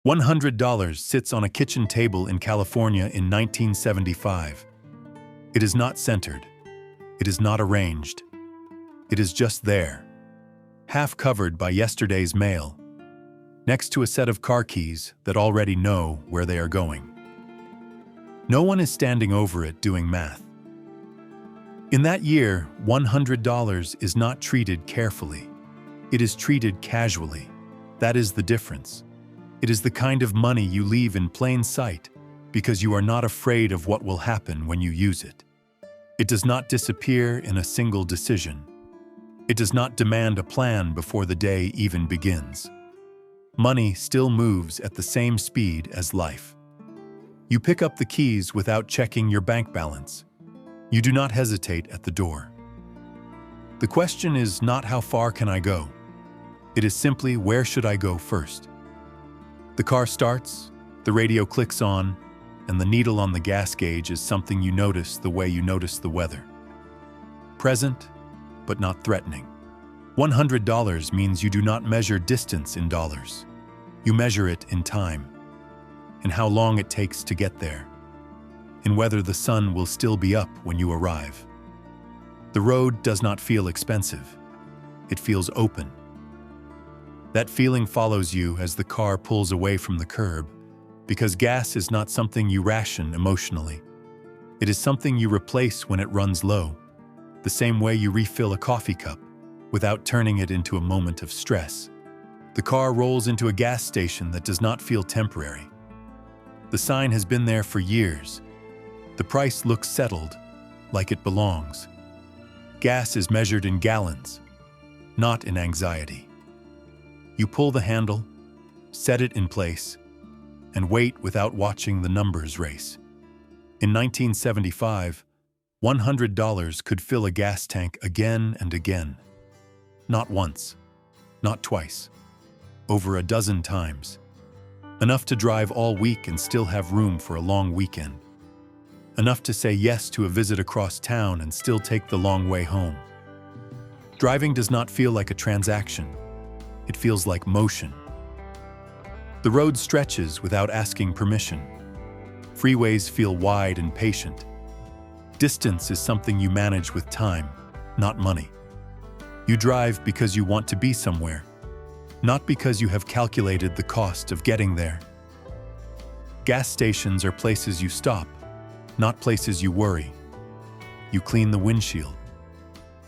$100 sits on a kitchen table in California in 1975. It is not centered. It is not arranged. It is just there, half covered by yesterday's mail, next to a set of car keys that already know where they are going. No one is standing over it doing math. In that year, $100 is not treated carefully. It is treated casually. That is the difference. It is the kind of money you leave in plain sight because you are not afraid of what will happen when you use it. It does not disappear in a single decision. It does not demand a plan before the day even begins. Money still moves at the same speed as life. You pick up the keys without checking your bank balance. You do not hesitate at the door. The question is not how far can I go? It is simply where should I go first? The car starts, the radio clicks on, and the needle on the gas gauge is something you notice the way you notice the weather. Present, but not threatening. $100 means you do not measure distance in dollars. You measure it in time, in how long it takes to get there, in whether the sun will still be up when you arrive. The road does not feel expensive. It feels open. That feeling follows you as the car pulls away from the curb, because gas is not something you ration emotionally. It is something you replace when it runs low, the same way you refill a coffee cup, without turning it into a moment of stress. The car rolls into a gas station that does not feel temporary. The sign has been there for years. The price looks settled, like it belongs. Gas is measured in gallons, not in anxiety. You pull the handle, set it in place, and wait without watching the numbers race. In 1975, $100 could fill a gas tank again and again. Not once, not twice, over a dozen times. Enough to drive all week and still have room for a long weekend. Enough to say yes to a visit across town and still take the long way home. Driving does not feel like a transaction. It feels like motion. The road stretches without asking permission. Freeways feel wide and patient. Distance is something you manage with time, not money. You drive because you want to be somewhere, not because you have calculated the cost of getting there. Gas stations are places you stop, not places you worry. You clean the windshield.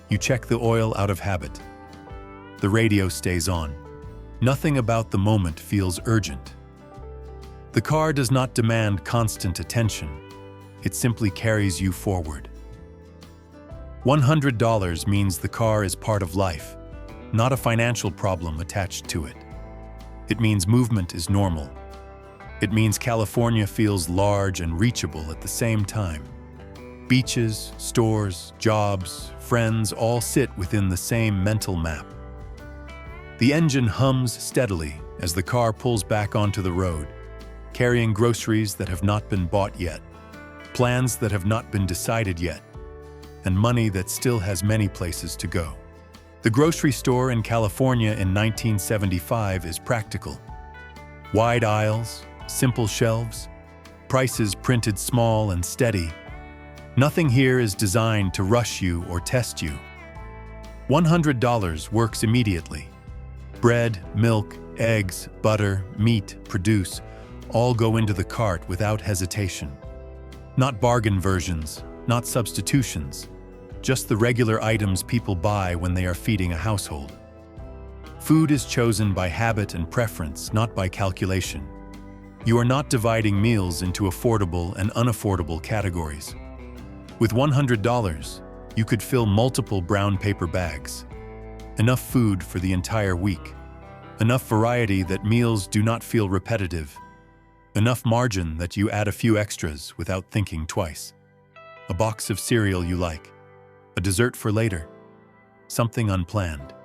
You check the oil out of habit. The radio stays on. Nothing about the moment feels urgent. The car does not demand constant attention. It simply carries you forward. $100 means the car is part of life, not a financial problem attached to it. It means movement is normal. It means California feels large and reachable at the same time. Beaches, stores, jobs, friends all sit within the same mental map. The engine hums steadily as the car pulls back onto the road, carrying groceries that have not been bought yet, plans that have not been decided yet, and money that still has many places to go. The grocery store in California in 1975 is practical. Wide aisles, simple shelves, prices printed small and steady. Nothing here is designed to rush you or test you. $100 works immediately. Bread, milk, eggs, butter, meat, produce, all go into the cart without hesitation. Not bargain versions, not substitutions, just the regular items people buy when they are feeding a household. Food is chosen by habit and preference, not by calculation. You are not dividing meals into affordable and unaffordable categories. With $100, you could fill multiple brown paper bags. Enough food for the entire week. Enough variety that meals do not feel repetitive. Enough margin that you add a few extras without thinking twice. A box of cereal you like. A dessert for later. Something unplanned.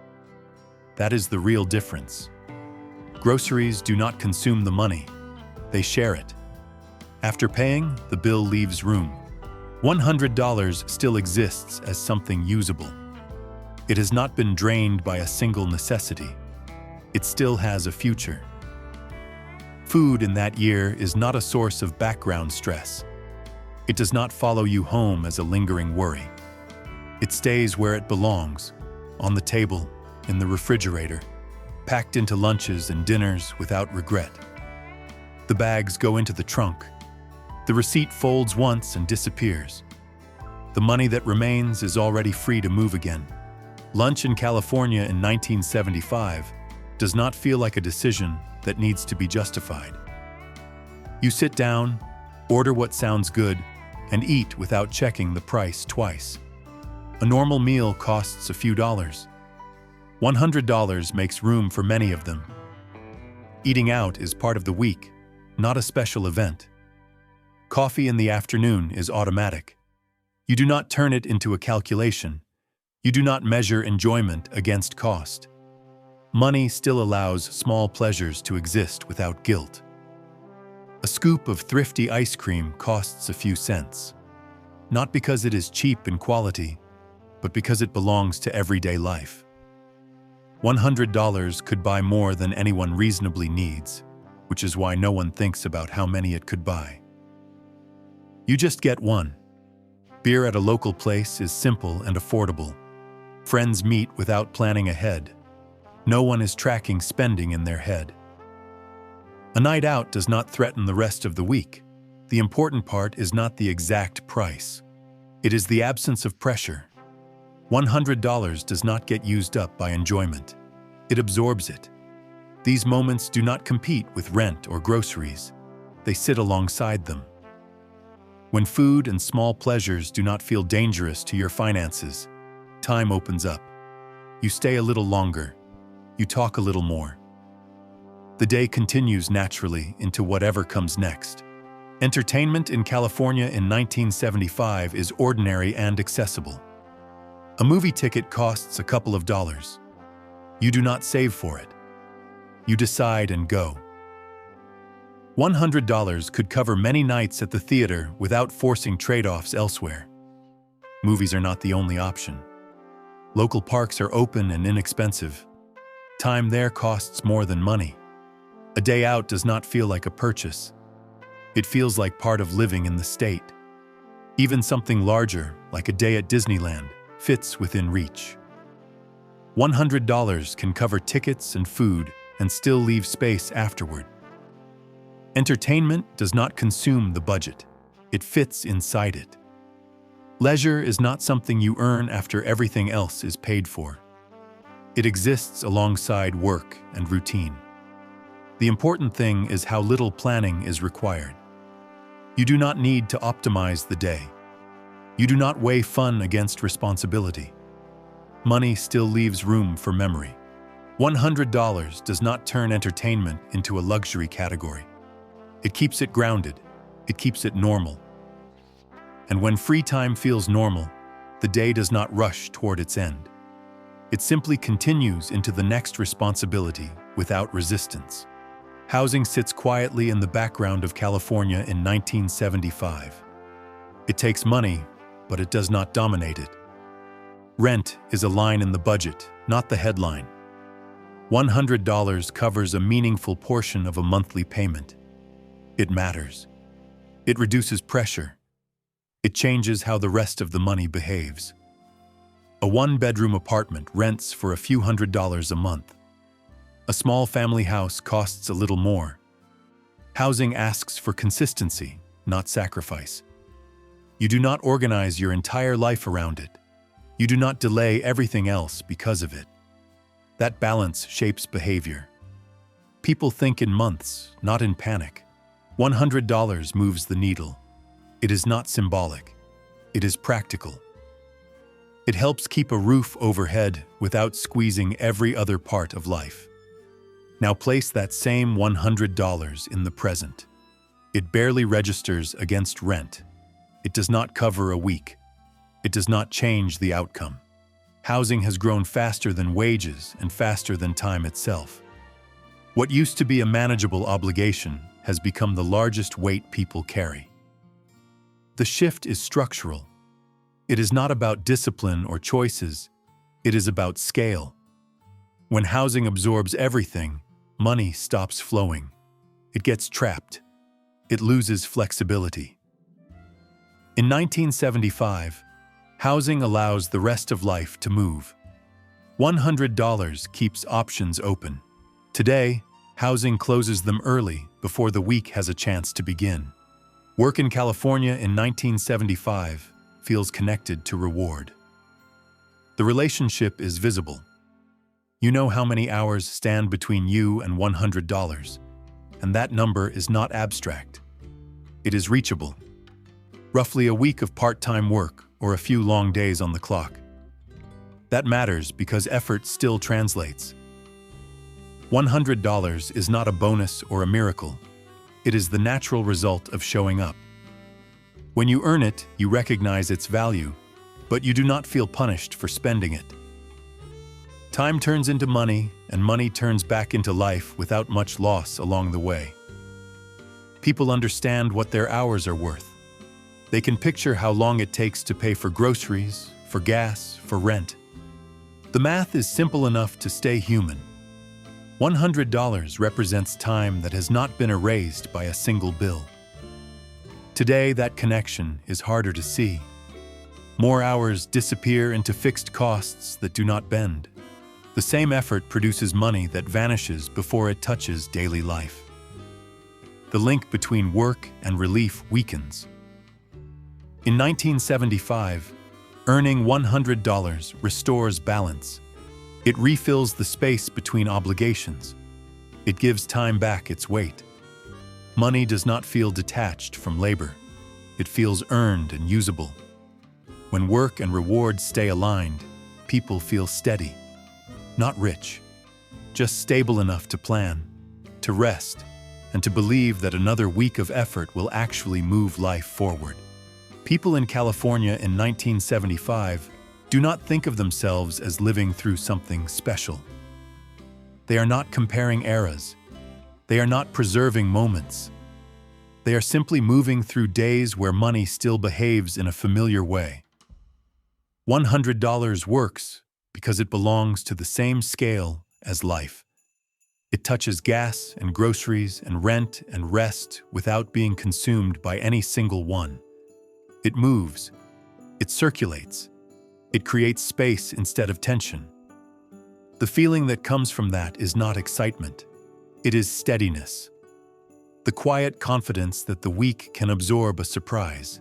That is the real difference. Groceries do not consume the money. They share it. After paying, the bill leaves room. $100 still exists as something usable. It has not been drained by a single necessity. It still has a future. Food in that year is not a source of background stress. It does not follow you home as a lingering worry. It stays where it belongs, on the table, in the refrigerator, packed into lunches and dinners without regret. The bags go into the trunk. The receipt folds once and disappears. The money that remains is already free to move again. Lunch in California in 1975 does not feel like a decision that needs to be justified. You sit down, order what sounds good, and eat without checking the price twice. A normal meal costs a few dollars. $100 makes room for many of them. Eating out is part of the week, not a special event. Coffee in the afternoon is automatic. You do not turn it into a calculation. You do not measure enjoyment against cost. Money still allows small pleasures to exist without guilt. A scoop of thrifty ice cream costs a few cents. Not because it is cheap in quality, but because it belongs to everyday life. $100 could buy more than anyone reasonably needs, which is why no one thinks about how many it could buy. You just get one. Beer at a local place is simple and affordable. Friends meet without planning ahead. No one is tracking spending in their head. A night out does not threaten the rest of the week. The important part is not the exact price. It is the absence of pressure. $100 does not get used up by enjoyment. It absorbs it. These moments do not compete with rent or groceries. They sit alongside them. When food and small pleasures do not feel dangerous to your finances, time opens up. You stay a little longer. You talk a little more. The day continues naturally into whatever comes next. Entertainment in California in 1975 is ordinary and accessible. A movie ticket costs a couple of dollars. You do not save for it. You decide and go. $100 could cover many nights at the theater without forcing trade-offs elsewhere. Movies are not the only option. Local parks are open and inexpensive. Time there costs more than money. A day out does not feel like a purchase. It feels like part of living in the state. Even something larger, like a day at Disneyland, fits within reach. $100 can cover tickets and food and still leave space afterward. Entertainment does not consume the budget. It fits inside it. Leisure is not something you earn after everything else is paid for. It exists alongside work and routine. The important thing is how little planning is required. You do not need to optimize the day. You do not weigh fun against responsibility. Money still leaves room for memory. $100 does not turn entertainment into a luxury category. It keeps it grounded. It keeps it normal. And when free time feels normal, the day does not rush toward its end. It simply continues into the next responsibility without resistance. Housing sits quietly in the background of California in 1975. It takes money, but it does not dominate it. Rent is a line in the budget, not the headline. $100 covers a meaningful portion of a monthly payment. It matters. It reduces pressure. It changes how the rest of the money behaves. A one-bedroom apartment rents for a few $100s a month. A small family house costs a little more. Housing asks for consistency, not sacrifice. You do not organize your entire life around it. You do not delay everything else because of it. That balance shapes behavior. People think in months, not in panic. $100 moves the needle. It is not symbolic. It is practical. It helps keep a roof overhead without squeezing every other part of life. Now place that same $100 in the present. It barely registers against rent. It does not cover a week. It does not change the outcome. Housing has grown faster than wages and faster than time itself. What used to be a manageable obligation has become the largest weight people carry. The shift is structural. It is not about discipline or choices. It is about scale. When housing absorbs everything, money stops flowing. It gets trapped. It loses flexibility. In 1975, housing allows the rest of life to move. $100 keeps options open. Today, housing closes them early before the week has a chance to begin. Work in California in 1975 feels connected to reward. The relationship is visible. You know how many hours stand between you and $100, and that number is not abstract. It is reachable. Roughly a week of part-time work or a few long days on the clock. That matters because effort still translates. $100 is not a bonus or a miracle. It is the natural result of showing up. When you earn it, you recognize its value, but you do not feel punished for spending it. Time turns into money, and money turns back into life without much loss along the way. People understand what their hours are worth. They can picture how long it takes to pay for groceries, for gas, for rent. The math is simple enough to stay human. $100 represents time that has not been erased by a single bill. Today, that connection is harder to see. More hours disappear into fixed costs that do not bend. The same effort produces money that vanishes before it touches daily life. The link between work and relief weakens. In 1975, earning $100 restores balance. It refills the space between obligations. It gives time back its weight. Money does not feel detached from labor. It feels earned and usable. When work and reward stay aligned, people feel steady. Not rich, just stable enough to plan, to rest, and to believe that another week of effort will actually move life forward. People in California in 1975 do not think of themselves as living through something special. They are not comparing eras. They are not preserving moments. They are simply moving through days where money still behaves in a familiar way. $100 works because it belongs to the same scale as life. It touches gas and groceries and rent and rest without being consumed by any single one. It moves. It circulates. It creates space instead of tension. The feeling that comes from that is not excitement. It is steadiness. The quiet confidence that the week can absorb a surprise.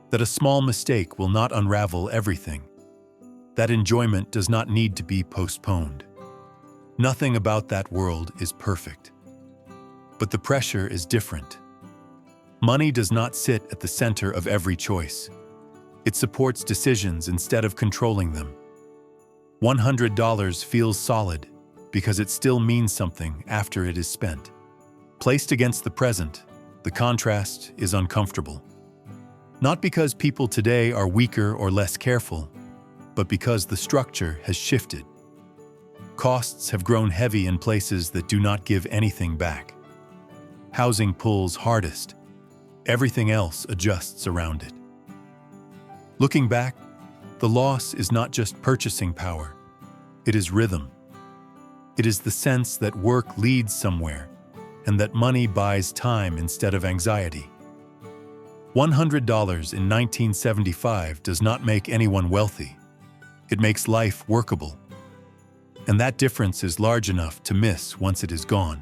That a small mistake will not unravel everything. That enjoyment does not need to be postponed. Nothing about that world is perfect. But the pressure is different. Money does not sit at the center of every choice. It supports decisions instead of controlling them. $100 feels solid because it still means something after it is spent. Placed against the present, the contrast is uncomfortable. Not because people today are weaker or less careful, but because the structure has shifted. Costs have grown heavy in places that do not give anything back. Housing pulls hardest. Everything else adjusts around it. Looking back, the loss is not just purchasing power. It is rhythm. It is the sense that work leads somewhere and that money buys time instead of anxiety. $100 in 1975 does not make anyone wealthy. It makes life workable. And that difference is large enough to miss once it is gone.